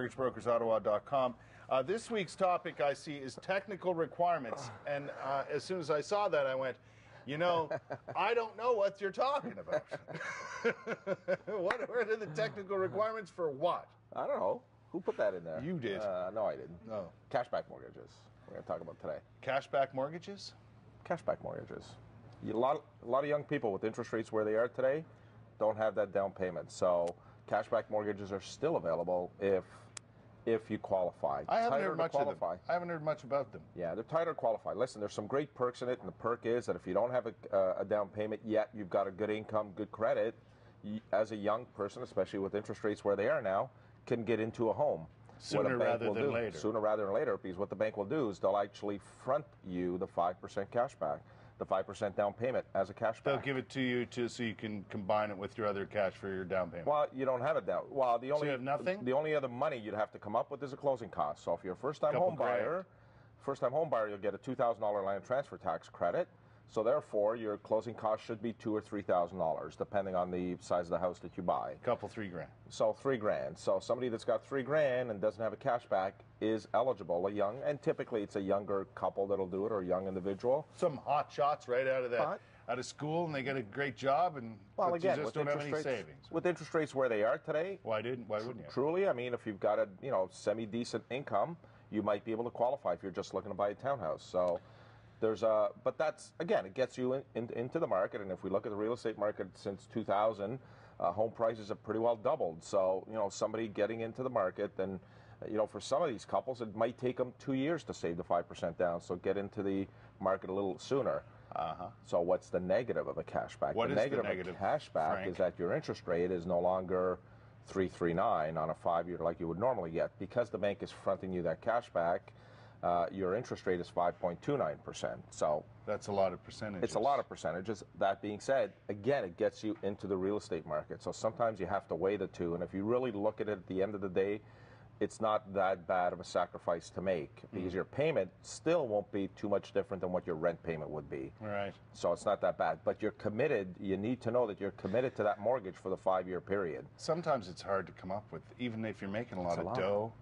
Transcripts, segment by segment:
MortgageBrokersOttawa.com. This week's topic I see is technical requirements. And as soon as I saw that, I went, I don't know what you're talking about. What are the technical requirements for what? I don't know. Who put that in there? You did. No, I didn't. No. Cashback mortgages. We're going to talk about today. Cashback mortgages? Cashback mortgages. A lot of young people with interest rates where they are today don't have that down payment. So cashback mortgages are still available if you qualify. I haven't heard much of them. I haven't heard much about them. Yeah, they're tighter to qualify. Listen, there's some great perks in it, and the perk is that if you don't have a down payment yet, you've got a good income, good credit, as a young person, especially with interest rates where they are now, can get into a home. Sooner rather than later. Sooner rather than later, because what the bank will do is they'll actually front you the 5% cashback, the 5% down payment as a cashback. They'll give it to you so you can combine it with your other cash for your down payment. Well, you don't have it down. Well, so you have nothing? The only other money you'd have to come up with is a closing cost. So if you're a first-time home buyer, you'll get a $2,000 land transfer tax credit. So therefore, your closing cost should be $2,000 or $3,000, depending on the size of the house that you buy. Couple $3,000. So $3,000. So somebody that's got $3,000 and doesn't have a cashback is eligible. And typically it's a younger couple that'll do it, or a young individual. Some hot shots right out of school, and they get a great job, and you just don't have any savings. With interest rates where they are today, why wouldn't you? Truly, I mean, if you've got a semi-decent income, you might be able to qualify if you're just looking to buy a townhouse. So. But that's, again, it gets you into the market, and if we look at the real estate market since 2000, home prices have pretty well doubled. So, somebody getting into the market, then, for some of these couples, it might take them 2 years to save the 5% down, so get into the market a little sooner. So what's the negative of a cashback? What the is negative the negative of a cashback, Frank? Is that your interest rate is no longer 3.39 on a 5-year like you would normally get. Because the bank is fronting you that cashback, your interest rate is 5.29%. So that's a lot of percentages. It's a lot of percentages. That being said, again, it gets you into the real estate market. So sometimes you have to weigh the two. And if you really look at it at the end of the day, it's not that bad of a sacrifice to make, because your payment still won't be too much different than what your rent payment would be. Right. So it's not that bad. But you're committed. You need to know that you're committed to that mortgage for the 5-year period. Sometimes it's hard to come up with, even if you're making a lot of dough.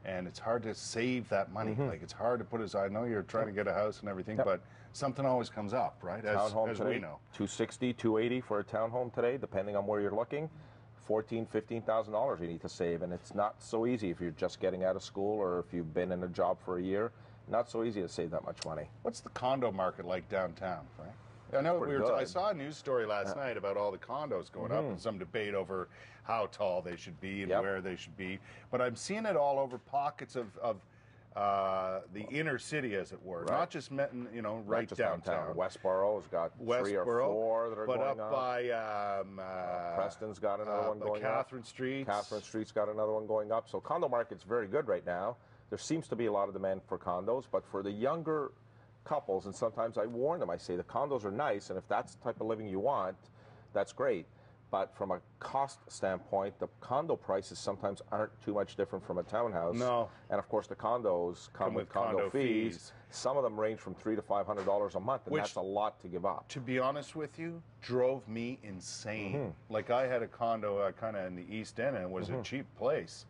And it's hard to save that money. Like, it's hard to put aside. I know you're trying to get a house and everything, but something always comes up, right? As today, we know. $260,000, $280,000 for a townhome today, depending on where you're looking. $14,000, $15,000 you need to save, and it's not so easy if you're just getting out of school or if you've been in a job for a year. Not so easy to save that much money. What's the condo market like downtown, Frank? I know I saw a news story last night about all the condos going up, and some debate over how tall they should be and where they should be. But I'm seeing it all over pockets of the inner city, as it were, not just right just downtown. Westboro's got 3 or 4 that are going up. But up by Preston's got another one going Catherine Street. Catherine Street's got another one going up. So condo market's very good right now. There seems to be a lot of demand for condos, but for the younger couples, and sometimes I warn them, I say the condos are nice, and if that's the type of living you want, that's great. But from a cost standpoint, the condo prices sometimes aren't too much different from a townhouse. No. And of course the condos come with condo fees. Some of them range from $300 to $500 a month, and that's a lot to give up. To be honest with you, drove me insane. Like, I had a condo kind of in the East End, and it was a cheap place.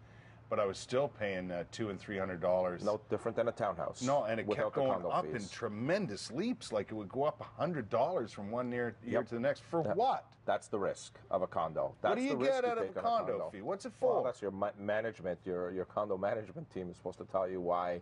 But I was still paying $200 and $300. No different than a townhouse. No, and it kept going up in tremendous leaps. Like, it would go up $100 from one year to the next. For what? That's the risk of a condo. What do you get out of a condo fee? What's it for? Well, that's your management. Your condo management team is supposed to tell you why.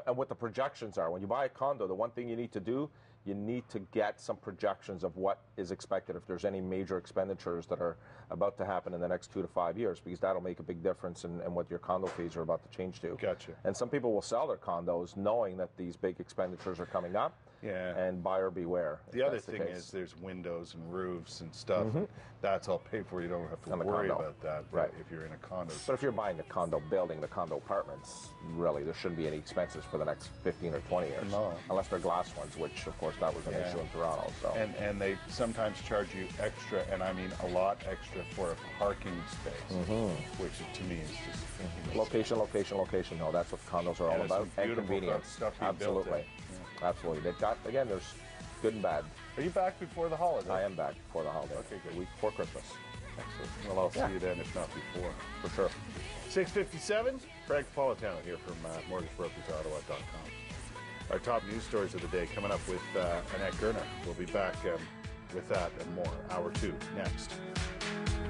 And what the projections are. When you buy a condo, the one thing you need to do, you need to get some projections of what is expected if there's any major expenditures that are about to happen in the next 2 to 5 years, because that'll make a big difference in what your condo fees are about to change to. Gotcha. And some people will sell their condos knowing that these big expenditures are coming up. Yeah. And buyer beware. The other thing is there's windows and roofs and stuff. And that's all paid for. You don't have to worry about that if you're in a condo. But if you're buying a condo building, the condo apartments, really, there shouldn't be any expenses for the next 15 or 20 years. No. Unless they're glass ones, which, of course, that was an issue in Toronto. So. And they sometimes charge you extra, and I mean a lot extra, for a parking space, which to me is just... Location. No, that's what condos are all about. And convenience. Stuff Absolutely. Absolutely. They've got, again, there's good and bad. Are you back before the holiday? I am back before the holiday. Okay, good. The week before Christmas. Excellent. Well, I'll see you then, if not before. For sure. 6:57. Frank Napolitano here from MortgageBrokersOttawa.com. Our top news stories of the day coming up with Annette Gerner. We'll be back with that and more. Hour 2 next.